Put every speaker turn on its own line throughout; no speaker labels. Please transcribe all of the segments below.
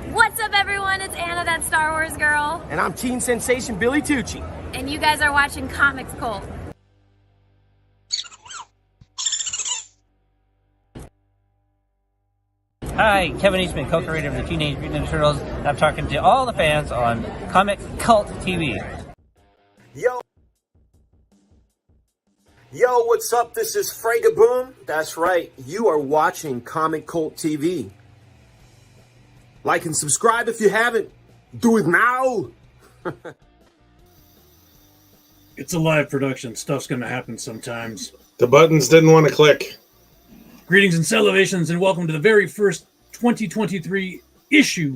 What's up, everyone? It's Anna, that Star Wars girl.
And I'm teen sensation Billy Tucci.
And you guys are watching Comics Cult.
Hi, Kevin Eastman, co-creator of the Teenage Mutant Ninja Turtles. And I'm talking to all the fans on Comic Cult TV.
Yo, what's up? This is Fragaboom. That's right, you are watching Comic Cult TV. Like and subscribe if you haven't. Do it now.
It's a live production. Stuff's going to happen sometimes.
The buttons didn't want to click.
Greetings and celebrations, and welcome to the very first 2023 issue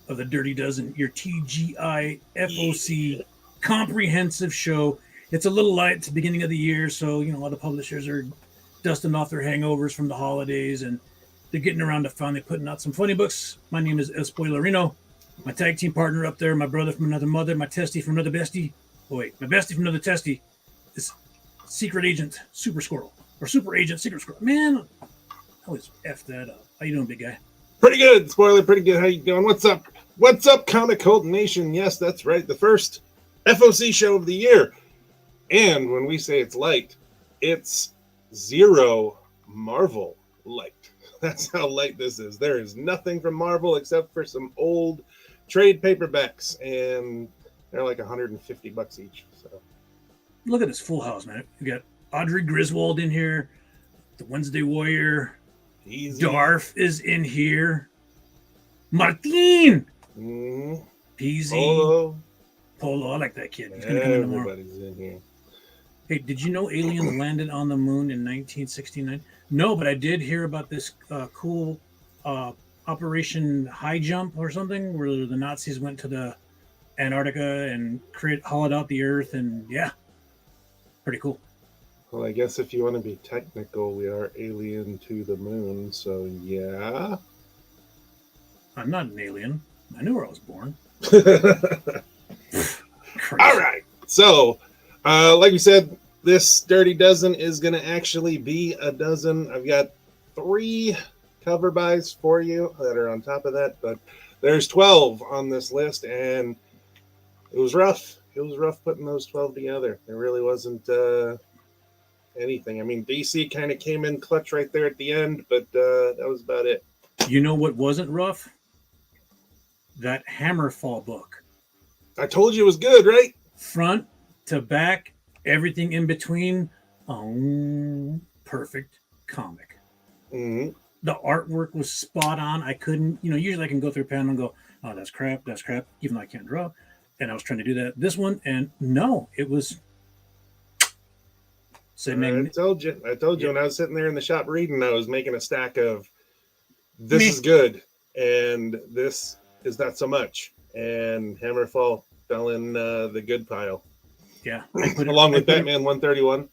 of the Dirty Dozen, your TGI FOC comprehensive show. It's a little light. It's the beginning of the year, so a lot of publishers are dusting off their hangovers from the holidays, and they're getting around to finally putting out some funny books. My name is Spoilerino. My tag team partner up there, my brother from another mother, my testy from another bestie. Oh, wait, my bestie from another testy is Secret Agent Super Squirrel. Or Super Agent Secret Squirrel. Man, I always F that up. How you doing, big guy?
Pretty good, Spoiler. Pretty good. How you doing? What's up? What's up, Comic Cult Nation? Yes, that's right. The first FOC show of the year. And when we say it's light, it's zero Marvel light. That's how light this is. There is nothing from Marvel except for some old trade paperbacks, and they're like $150 each. So
look at this full house, man. We got Audrey Griswold in here, the Wednesday Warrior,
easy.
Darth is in here, Martin, Peasy, Polo. I like that kid. He's gonna come in tomorrow.
Everybody's in here.
Hey, did you know aliens landed on the moon in 1969? No, but I did hear about this cool Operation High Jump or something, where the Nazis went to the Antarctica and hollowed out the Earth, and yeah, pretty cool.
Well, I guess if you want to be technical, we are alien to the moon, so yeah.
I'm not an alien. I knew where I was born.
All right. So, like we said, this Dirty Dozen is going to actually be a dozen. I've got 3 cover buys for you that are on top of that, but there's 12 on this list, and it was rough. It was rough putting those 12 together. There really wasn't anything. I mean, DC kind of came in clutch right there at the end, but that was about it.
You know what wasn't rough? That Hammerfall book.
I told you it was good, right?
Front to back, everything in between. Oh, perfect comic.
Mm-hmm.
The artwork was spot on. I couldn't, usually I can go through a panel and go, oh, that's crap, even though I can't draw. And I was trying to do that this one, and no, it was.
I told you. Yeah. When I was sitting there in the shop reading, I was making a stack of this is good, and this is not so much. And Hammerfall fell in the good pile.
Yeah.
Along with Batman 131.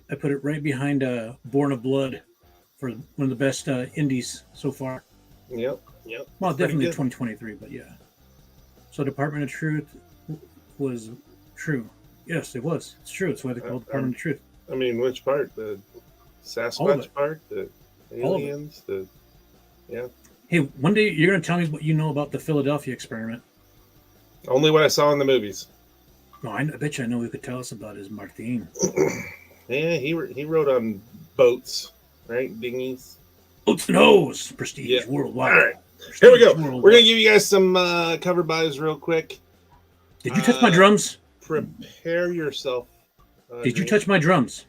I put it right behind Born of Blood for one of the best indies so far.
Yep.
Well, definitely 2023, but yeah. So Department of Truth was true. Yes, it was. It's true. It's why they called Department of Truth.
I mean, which part? The Sasquatch part? The aliens? Yeah.
Hey, one day you're going to tell me what you know about the Philadelphia experiment.
Only what I saw in the movies.
No, I bet you I know who could tell us about is Martin.
Yeah, he wrote on boats, right? Dinghies.
Boats and hoes. Prestige worldwide.
All right. Here we go. We're going to give you guys some cover buys real quick.
Did you touch my drums?
Prepare yourself.
Did you touch my drums?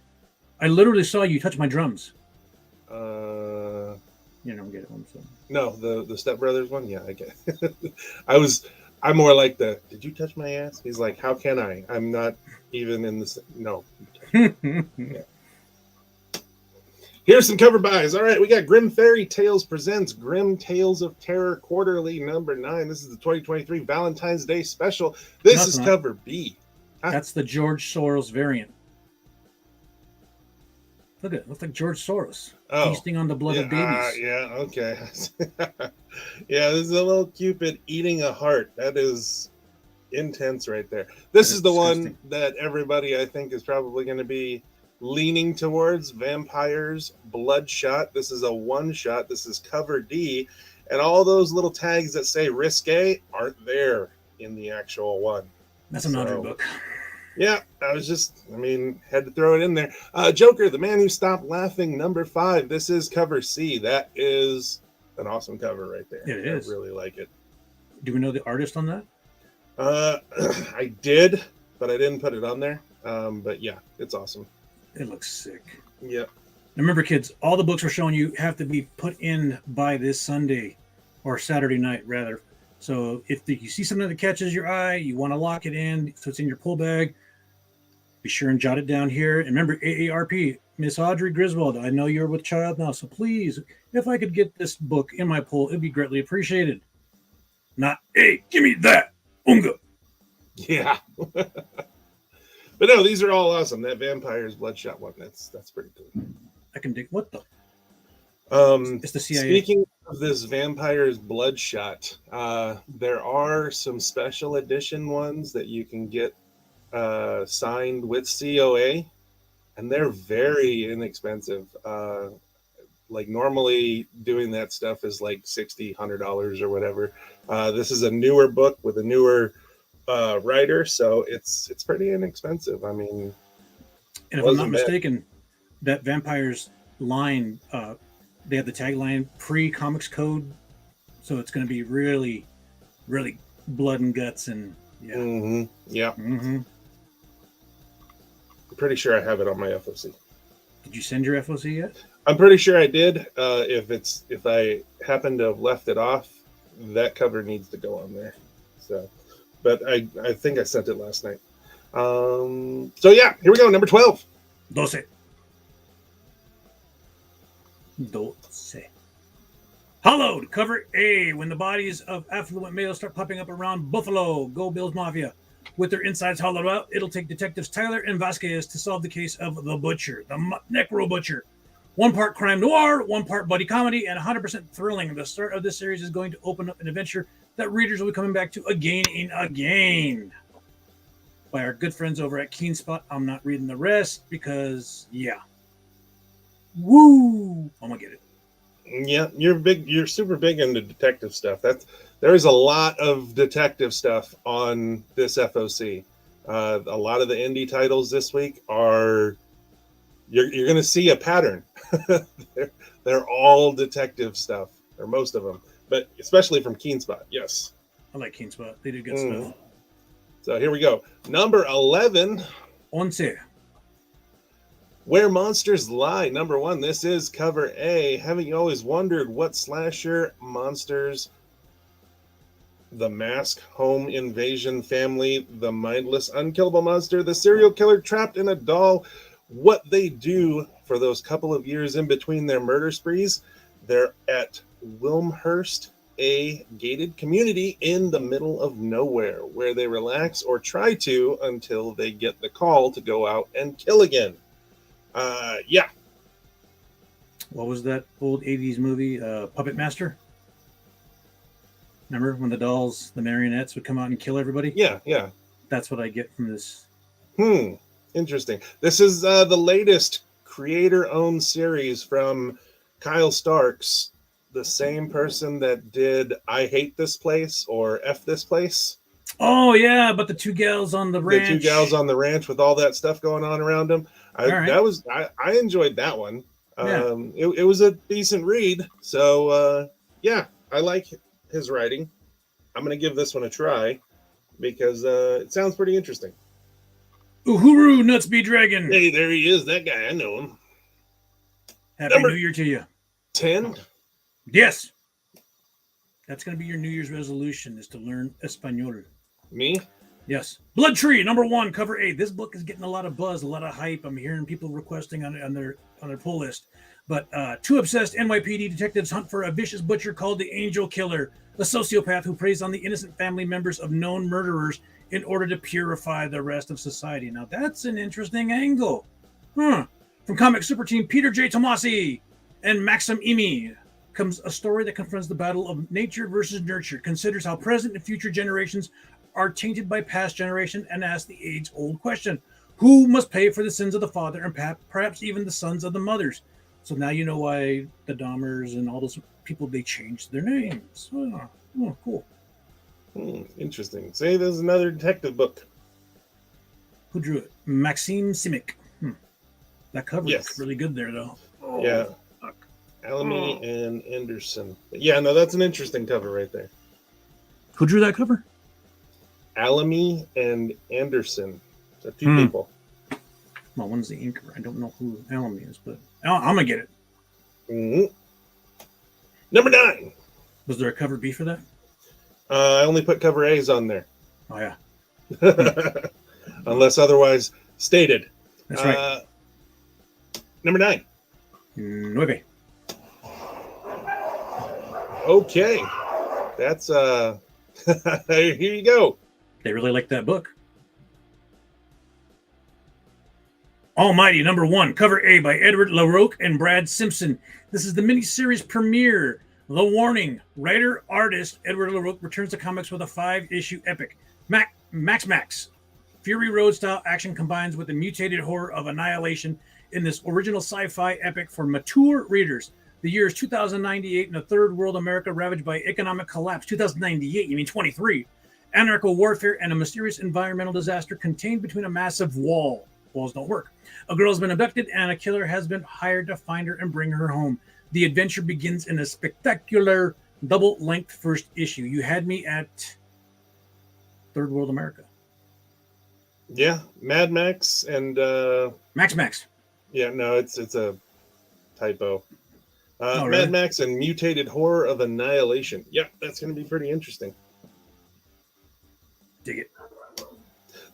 I literally saw you touch my drums. You don't get it one. So.
No, the Step Brothers one. Yeah, I get it. I'm more like did you touch my ass? He's like, how can I? I'm not even in this. No. Yeah. Here's some cover buys. All right, we got Grim Fairy Tales presents Grim Tales of Terror Quarterly number 9. This is the 2023 Valentine's Day special. This is cover B.
That's the George Soros variant. Look at it. Looks like George Soros feasting on the blood of babies.
Yeah, okay. Yeah, this is a little Cupid eating a heart. That is intense right there. This is the one that everybody, I think, is probably going to be leaning towards. Vampires Bloodshot. This is a one-shot. This is cover D. And all those little tags that say risque aren't there in the actual one.
That's another book.
Yeah, had to throw it in there. Joker, The Man Who Stopped Laughing, number 5. This is cover C. That is an awesome cover right there.
It is.
I really like it.
Do we know the artist on that?
I did, but I didn't put it on there. But yeah, it's awesome.
It looks sick.
Yep.
Remember, kids, all the books we're showing you have to be put in by this Sunday or Saturday night, rather. So if you see something that catches your eye, you want to lock it in so it's in your pull bag, be sure and jot it down here. And remember, AARP, Miss Audrey Griswold, I know you're with child now, so please, if I could get this book in my pull, it'd be greatly appreciated. Not, hey, give me that, Unga.
Yeah. But no, these are all awesome. That Vampires Bloodshot one, that's pretty cool.
I can dig. What the? It's the CIA.
Speaking of this Vampires Bloodshot, there are some special edition ones that you can get signed with COA, and they're very inexpensive. Like normally doing that stuff is like $60-$100 or whatever. This is a newer book with a newer writer, so it's pretty inexpensive. I mean,
and if I'm not mistaken, that Vampires line, they have the tagline pre-comics code, so it's going to be really, really blood and guts and yeah.
Mm-hmm. Yeah.
Mm-hmm.
I'm pretty sure I have it on my FOC.
Did you send your FOC yet?
I'm pretty sure I did. If I happen to have left it off, that cover needs to go on there. So, but I think I sent it last night. So yeah, here we go. Number 12.
12. Hallowed, cover A. When the bodies of affluent males start popping up around Buffalo, go Bills Mafia. With their insides hollowed out, it'll take detectives Tyler and Vasquez to solve the case of the Butcher, the Necro Butcher. One part crime noir, one part buddy comedy, and 100% thrilling. The start of this series is going to open up an adventure that readers will be coming back to again and again. By our good friends over at Keen Spot. I'm not reading the rest because, yeah. Woo! I'm gonna get it.
Yeah, you're super big into detective stuff. There is a lot of detective stuff on this FOC. A lot of the indie titles this week are you're going to see a pattern. they're all detective stuff, or most of them, but especially from Keen Spot. Yes,
I like Keen Spot. They do good stuff.
So here we go. Number 11.
11.
Where Monsters Lie, number 1. This is cover A. Haven't you always wondered what slasher monsters, the mask, home invasion family, the mindless, unkillable monster, the serial killer trapped in a doll, what they do for those couple of years in between their murder sprees? They're at Wilmhurst, a gated community in the middle of nowhere where they relax or try to until they get the call to go out and kill again. Yeah.
What was that old 80s movie, Puppet Master? Remember when the dolls, the marionettes would come out and kill everybody?
Yeah.
That's what I get from this.
Interesting. This is the latest creator-owned series from Kyle Starks, the same person that did I Hate This Place or F This Place.
Oh, yeah, but the two gals on the ranch.
The two gals on the ranch with all that stuff going on around them. I enjoyed that one.
Yeah.
It was a decent read. So, yeah, I like his writing. I'm going to give this one a try because it sounds pretty interesting.
Uhuru Nuts Be Dragon.
Hey, there he is. That guy. I know him.
Happy New Year to you.
10.
Yes. That's going to be your New Year's resolution, is to learn Espanol.
Me?
Yes. Blood Tree, number 1, cover A. This book is getting a lot of buzz, a lot of hype. I'm hearing people requesting on their pull list. But two obsessed NYPD detectives hunt for a vicious butcher called the Angel Killer, a sociopath who preys on the innocent family members of known murderers in order to purify the rest of society. Now, that's an interesting angle. From comic super team Peter J. Tomasi and Maxim Imi comes a story that confronts the battle of nature versus nurture, considers how present and future generations are tainted by past generation, and asks the age-old question: who must pay for the sins of the father and perhaps even the sons of the mothers? So now you know why the Dahmers and all those people, they changed their names. Oh, cool.
Interesting. Say there's another detective book.
Who drew it? Maxime Simic. That cover looks really good there, though.
Yeah. Alamy and Anderson. Yeah, no, that's an interesting cover right there.
Who drew that cover?
Alamy and Anderson. So two people.
Well, one's the inker. I don't know who Alamy is, but I'm going to get it.
Number 9.
Was there a cover B for that?
I only put cover A's on there.
Oh, yeah.
Unless otherwise stated.
That's right.
Number 9.
9.
Okay. That's here you go.
They really like that book. Almighty, number 1, cover A by Edward LaRocque and Brad Simpson. This is the miniseries premiere. The Warning. Writer-artist Edward LaRocque returns to comics with a 5-issue epic. Max. Fury Road-style action combines with the mutated horror of annihilation in this original sci-fi epic for mature readers. The year is 2098 in a third world America ravaged by economic collapse. 2098, you mean 23. Anarcho warfare and a mysterious environmental disaster contained between a massive wall. Walls don't work. A girl has been abducted and a killer has been hired to find her and bring her home. The adventure begins in a spectacular double-length first issue. You had me at Third World America.
Yeah, Mad Max and
Max.
Yeah, no, it's a typo.
Really?
Mad Max and Mutated Horror of Annihilation. Yeah, that's going to be pretty interesting.
Dig it.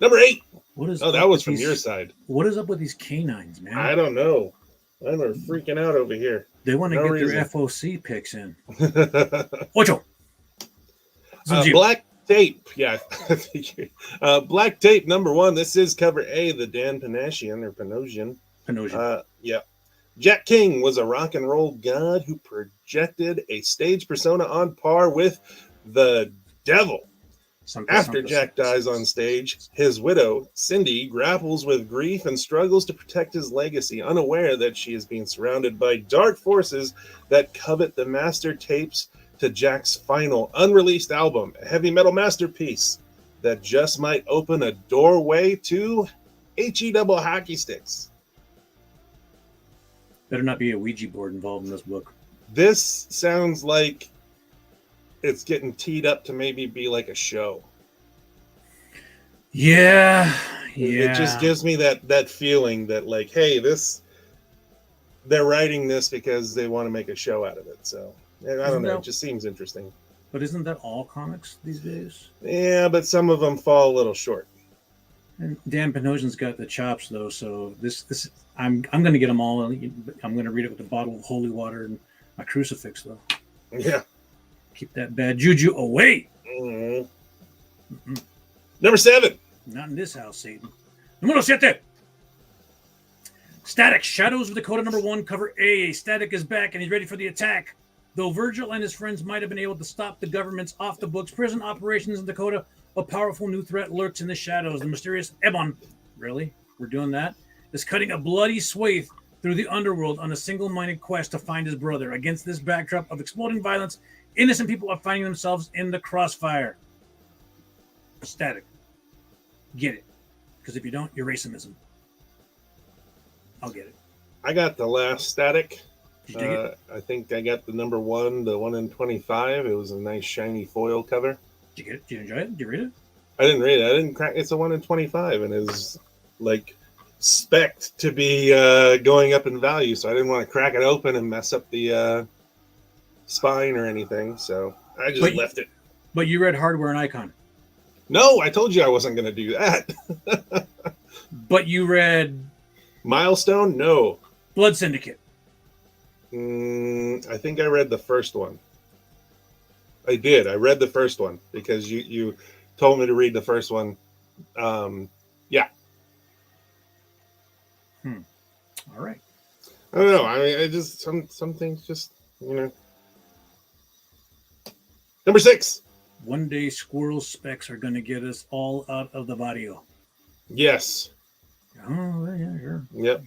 Number 8.
What is?
That was from your side.
What is up with these canines, man?
I don't know. I'm freaking out over here.
They want to get their FOC picks in. Ocho.
Black Tape. Yeah. Black Tape number 1. This is cover A, the Dan Panosian. Yeah. Jack King was a rock and roll god who projected a stage persona on par with the devil. After Jack dies on stage, his widow, Cindy, grapples with grief and struggles to protect his legacy, unaware that she is being surrounded by dark forces that covet the master tapes to Jack's final unreleased album, a heavy metal masterpiece that just might open a doorway to HE double hockey sticks.
Better not be a Ouija board involved in this book.
This sounds like it's getting teed up to maybe be like a show.
Yeah.
It just gives me that feeling that, like, hey, they're writing this because they want to make a show out of it. So I don't know. It just seems interesting.
But isn't that all comics these days?
Yeah, but some of them fall a little short.
And Dan Panosian's got the chops, though. So this I'm going to get them all. I'm going to read it with a bottle of holy water and my crucifix, though.
Yeah.
Keep that bad juju away.
Mm-hmm. Number 7.
Not in this house, Satan. Número 7. Static. Shadows of Dakota number 1, cover A. Static is back and he's ready for the attack. Though Virgil and his friends might have been able to stop the government's off-the-books prison operations in Dakota, a powerful new threat lurks in the shadows. The mysterious Ebon, really? We're doing that? Is cutting a bloody swathe through the underworld on a single-minded quest to find his brother. Against this backdrop of exploding violence, innocent people are finding themselves in the crossfire. Static. Get it. Because if you don't, you're racism. I'll get it.
I got the last Static.
Did you dig it?
I think I got the number 1, the 1 in 25. It was a nice shiny foil cover.
Did you get it? Did you enjoy it? Did you read it?
I didn't read it. I didn't crack. It's a 1 in 25 and is like spec'd to be going up in value. So I didn't want to crack it open and mess up the spine or anything. So I just left it.
But you read Hardware and Icon.
No, I told you I wasn't going to do that.
But you read
Milestone? No.
Blood Syndicate.
I think I read the first one. I did. I read the first one because you told me to read the first one. Yeah.
All right.
I don't know. I mean, I just some things just Number 6.
One day squirrel specs are going to get us all out of the barrio.
Yes.
Oh, yeah, sure.
Yep.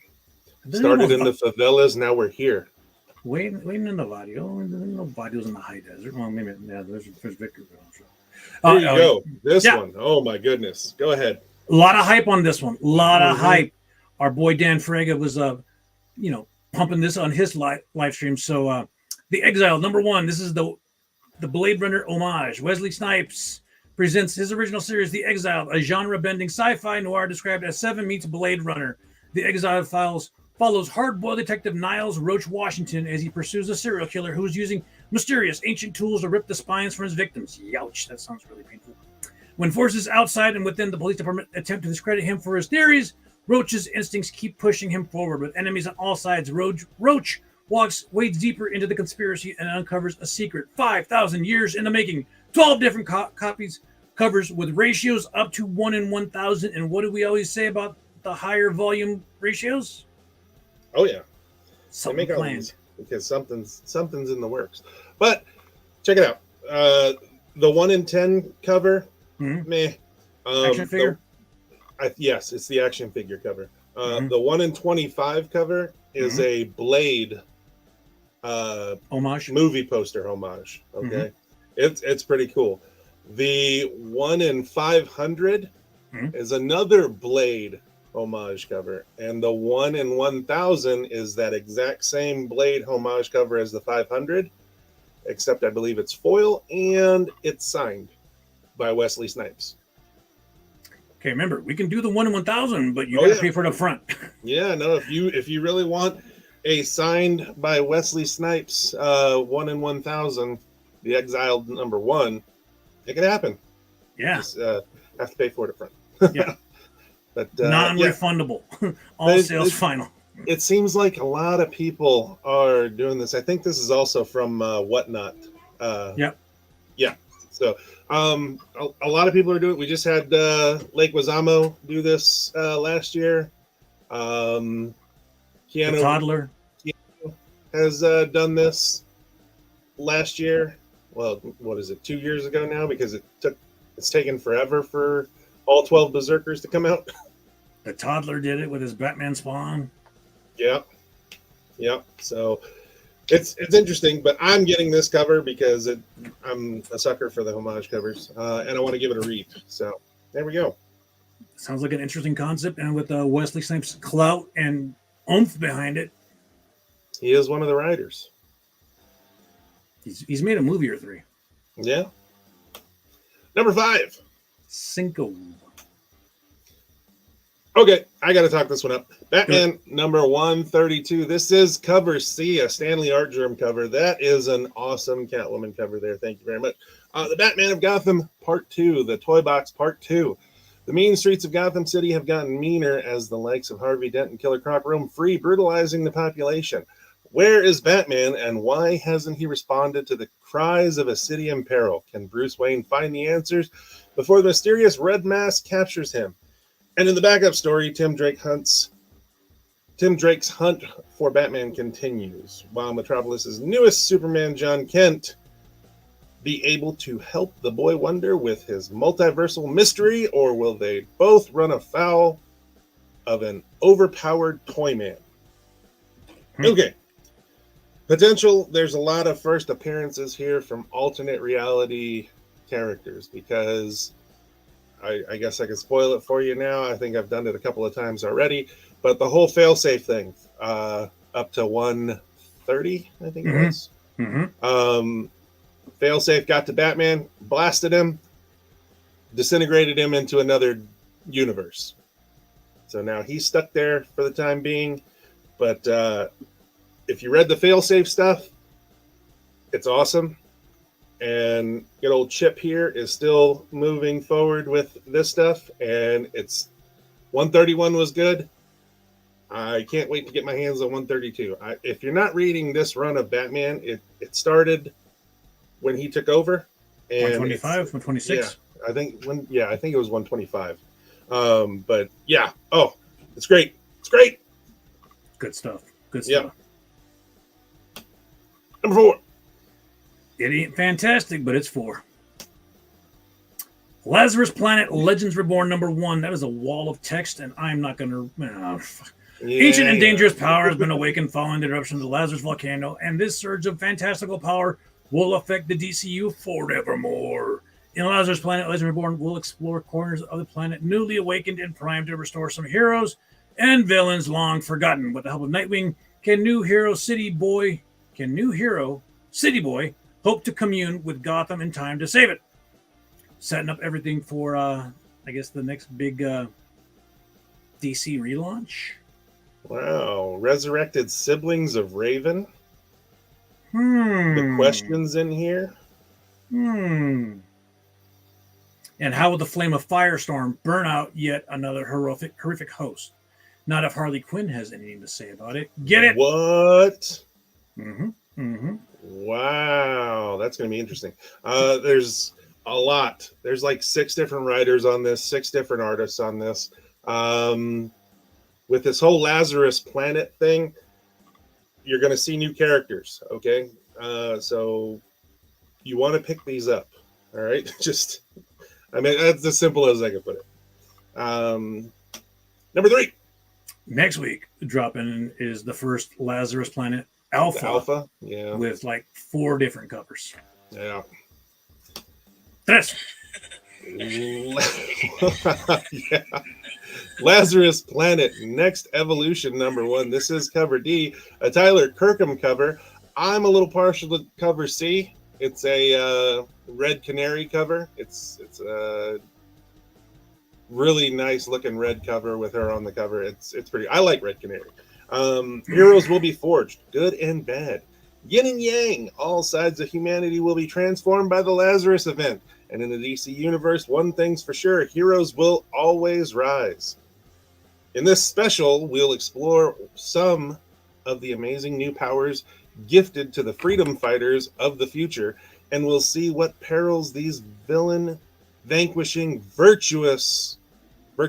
Started in the favelas. Now we're here.
Waiting in the barrio. There's no barrios in the high desert. Well, maybe there's Victorville. Sure.
There you go. This one. Oh my goodness. Go ahead.
A lot of hype on this one. A lot of hype. Our boy Dan Frega was, pumping this on his live stream. So, The Exile, number 1. This is the Blade Runner homage. Wesley Snipes presents his original series, The Exile, a genre-bending sci-fi noir described as Seven meets Blade Runner. The Exile follows hard-boiled detective Niles Roach Washington as he pursues a serial killer who is using mysterious ancient tools to rip the spines from his victims. Youch, that sounds really painful. When forces outside and within the police department attempt to discredit him for his theories, Roach's instincts keep pushing him forward. With enemies on all sides, Roach wades deeper into the conspiracy and uncovers a secret 5,000 years in the making. 12 different covers with ratios up to 1 in 1,000. And what do we always say about the higher volume ratios?
Oh yeah,
Something
they make
planned.
because something's in the works. But check it out. The 1 in 10 cover, meh.
Action figure.
Yes, it's the action figure cover. The 1 in 25 cover is a Blade
homage,
movie poster homage. Okay, it's pretty cool. The 1 in 500 is another Blade homage cover, and the 1 in 1,000 is that exact same Blade homage cover as the 500, except I believe it's foil and it's signed by Wesley Snipes.
Okay, remember, we can do the 1 in 1,000, but you got to pay for it up front.
Yeah, no, if you really want a signed by Wesley Snipes 1 in 1,000, The Exiled number 1, it can happen.
Yeah.
Just have to pay for it up front.
Yeah.
But
non-refundable. All sales final.
It seems like a lot of people are doing this. I think this is also from Whatnot.
Yep.
Yeah. So a lot of people are doing it. We just had Lake Wazamo do this last year.
The
Keanu
toddler
has done this last year. Well, what is it? 2 years ago now, because it's taken forever for all 12 Berserkers to come out.
The toddler did it with his Batman Spawn.
Yeah. So it's interesting, but I'm getting this cover because I'm a sucker for the homage covers, and I want to give it a read. So there we go.
Sounds like an interesting concept, and with Wesley Snipes' clout and oomph behind it,
He is one of the writers.
he's made a movie or 3.
Yeah. Number 5.
Cinco.
Okay, I got to talk this one up. Batman number 132. This is cover C, a Stanley Art Germ cover. That is an awesome Catwoman cover there. Thank you very much. The Batman of Gotham Part 2, the Toy Box Part 2. The mean streets of Gotham City have gotten meaner as the likes of Harvey Dent and Killer Croc roam free, brutalizing the population. Where is Batman, and why hasn't he responded to the cries of a city in peril? Can Bruce Wayne find the answers before the mysterious Red Mask captures him? And in the backup story, Tim Drake's hunt for Batman continues, while Metropolis's newest Superman, John Kent, be able to help the boy wonder with his multiversal mystery, or will they both run afoul of an overpowered Toyman? Okay. Potential, there's a lot of first appearances here from alternate reality characters, because I guess I can spoil it for you now. I think I've done it a couple of times already, but the whole failsafe thing, up to 130, I think it was. Failsafe got to Batman, blasted him, disintegrated him into another universe. So now he's stuck there for the time being. But if you read the failsafe stuff, it's awesome. And good old Chip here is still moving forward with this stuff, and it's 131 was good. I can't wait to get my hands on 132. If you're not reading this run of Batman, it started when he took over. And
125, 126.
Yeah, I think it was 125. But yeah, it's great. It's great.
Good stuff. Good stuff.
Yeah. Number 4.
It ain't fantastic, but it's 4. Lazarus Planet Legends Reborn #1. That is a wall of text, and I'm not going to... Ancient and dangerous power has been awakened following the eruption of the Lazarus volcano, and this surge of fantastical power will affect the DCU forevermore. In Lazarus Planet Legends Reborn, we'll explore corners of the planet newly awakened and primed to restore some heroes and villains long forgotten. With the help of Nightwing, can new hero City Boy hope to commune with Gotham in time to save it? Setting up everything for, I guess, the next big DC relaunch.
Wow. Resurrected siblings of Raven.
The
questions in here.
And how will the flame of Firestorm burn out yet another horrific host? Not if Harley Quinn has anything to say about it. Get it?
What?
Wow.
That's going to be interesting. There's a lot. There's like 6 different writers on this, 6 different artists on this. With this whole Lazarus Planet thing, you're going to see new characters, okay? So you want to pick these up, all right? That's as simple as I can put it. Number 3.
Next week, dropping is the first Lazarus Planet Alpha.
Yeah.
With like 4 different covers.
Yeah.
This.
Yeah. Lazarus Planet Next Evolution #1. This is cover D, a Tyler Kirkham cover. I'm a little partial to cover C. It's a red canary cover. It's a really nice looking red cover with her on the cover. It's pretty. I like red canary. Heroes will be forged, good and bad. Yin and yang, all sides of humanity will be transformed by the Lazarus event. And in the DC universe, one thing's for sure, heroes will always rise. In this special, we'll explore some of the amazing new powers gifted to the freedom fighters of the future, and we'll see what perils these villain-vanquishing virtuosos.
Yep.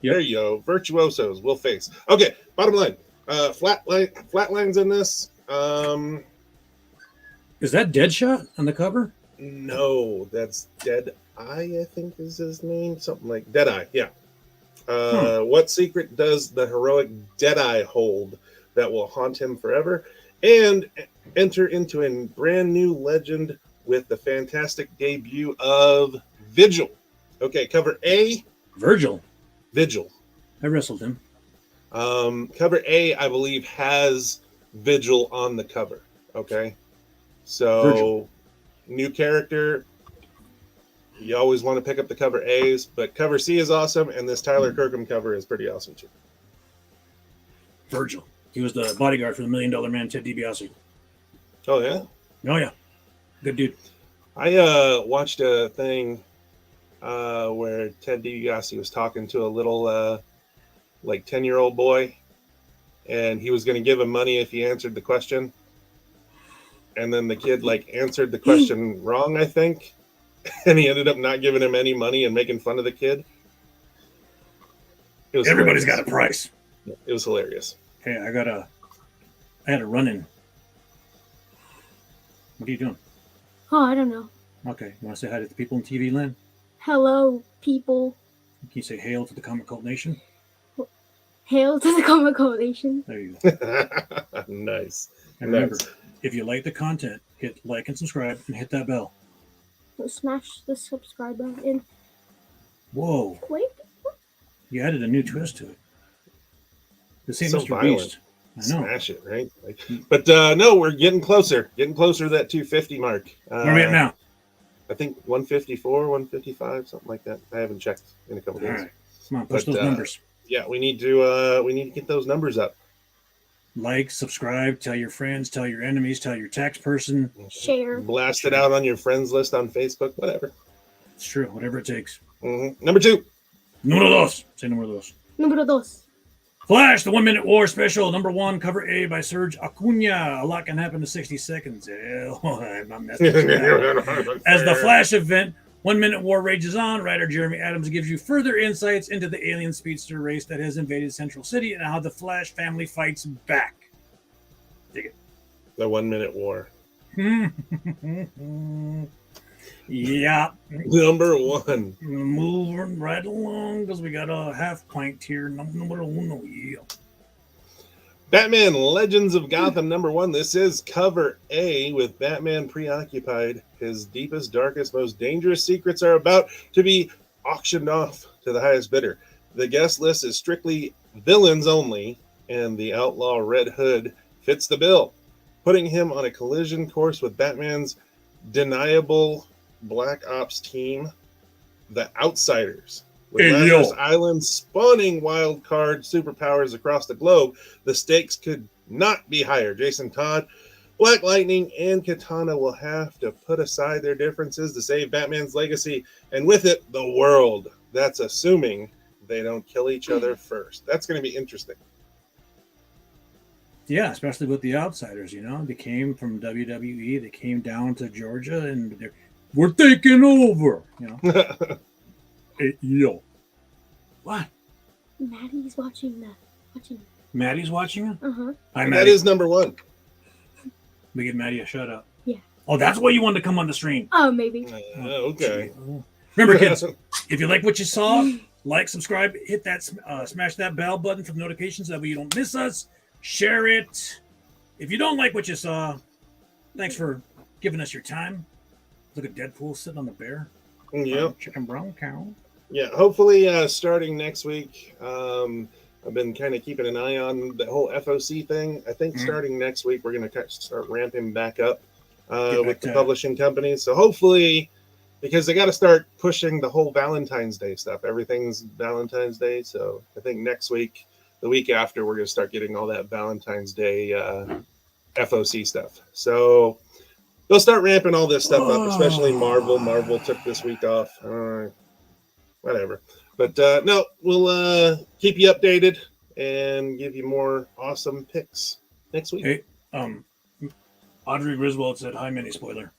There you go, virtuosos will face. Okay, bottom line. Flatlines in this.
Is that Deadshot on the cover?
No, that's Dead Eye, I think is his name. Something like Deadeye, yeah. What secret does the heroic Deadeye hold that will haunt him forever? And enter into a brand new legend with the fantastic debut of Vigil. Okay, cover A.
Vigil.
I
wrestled him.
Cover A, I believe, has Vigil on the cover. Okay, so Virgil. New character. You always want to pick up the cover A's, but cover C is awesome, and this Tyler Kirkham cover is pretty awesome too.
Virgil. He was the bodyguard for the $1 Million Man, Ted DiBiase.
Oh yeah.
Oh yeah. Good dude.
I watched a thing where Ted DiBiase was talking to a little like 10-year-old boy, and he was going to give him money if he answered the question. And then the kid like answered the question wrong, I think. And he ended up not giving him any money and making fun of the kid.
Everybody's got a price.
It was hilarious.
Hey, I had a run-in. What are you doing?
Oh, I don't know.
Okay, you want to say hi to the people in TV land?
Hello, people.
Can you say hail to the Comic Cult Nation?
Hail to the Comic Cult Nation.
There you go.
Nice.
And remember, if you like the content, hit like and subscribe and hit that bell.
Smash the subscribe button.
Whoa.
Wait.
You added a new twist to it. This ain't
So
Mr.
violent.
Beast. I know.
Smash it, right? But no, we're getting closer. Getting closer to that 250 mark.
Where are we at now?
I think 154, 155, something like that. I haven't checked in a couple days.
All right. Come on, push those numbers.
Yeah, we need to get those numbers up.
Like, subscribe, tell your friends, tell your enemies, tell your tax person.
Share.
Blast it out on your friends list on Facebook, whatever.
It's true, whatever it takes.
Number 2.
Número dos. Say número dos.
Número dos.
Flash, the 1 Minute War Special, number 1, cover A by Serge Acuna. A lot can happen in 60 seconds. I'm not messing with that. As the Flash event, 1 Minute War rages on, writer Jeremy Adams gives you further insights into the alien speedster race that has invaded Central City and how the Flash family fights back. Dig it.
The 1 Minute War.
Yeah.
Number 1.
Moving right along because we got a half pint here. Number uno, yeah.
Batman Legends of Gotham number 1. This is cover A with Batman preoccupied. His deepest, darkest, most dangerous secrets are about to be auctioned off to the highest bidder. The guest list is strictly villains only, and the outlaw Red Hood fits the bill, putting him on a collision course with Batman's deniable Black Ops team, the Outsiders. With Lazarus Island spawning wild card superpowers across the globe, the stakes could not be higher. Jason Todd, Black Lightning, and Katana will have to put aside their differences to save Batman's legacy, and with it, the world. That's assuming they don't kill each other first. That's going to be interesting.
Yeah, especially with the Outsiders, you know. They came from WWE, they came down to Georgia, and we're taking over, you know. Hey, yo. What?
Maddie's watching.
Maddie's watching it?
Uh-huh.
Hi, Maddie.
That is number 1.
We give Maddie a shout out.
Yeah.
Oh, that's why you wanted to come on the stream.
Oh, maybe.
Okay.
Remember, kids, if you like what you saw, like, subscribe, hit that, smash that bell button for notifications. That way you don't miss us. Share it. If you don't like what you saw, thanks for giving us your time. Look at Deadpool sitting on the bear.
Yep.
Chicken brown cow.
Yeah, hopefully starting next week. I've been kind of keeping an eye on the whole FOC thing. I think starting next week, we're going to start ramping back up with the publishing companies. So hopefully, because they got to start pushing the whole Valentine's Day stuff. Everything's Valentine's Day. So I think next week, the week after, we're going to start getting all that Valentine's Day FOC stuff. So they'll start ramping all this stuff up, especially Marvel. Marvel took this week off. Whatever. But no, we'll keep you updated and give you more awesome picks next week.
Hey, Audrey Griswold said, hi, mini spoiler.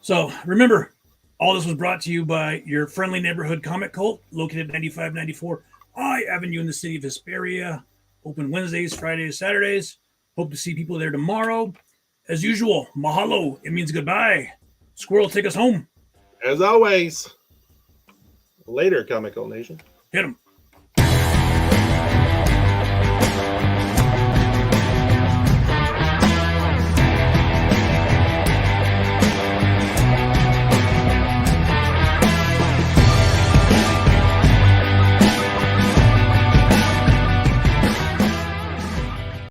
So remember, all this was brought to you by your friendly neighborhood comic cult located at 9594 I Avenue in the city of Hesperia. Open Wednesdays, Fridays, Saturdays. Hope to see people there tomorrow. As usual, mahalo. It means goodbye. Squirrel, take us home.
As always, later, Comic Cult Nation.
Hit him.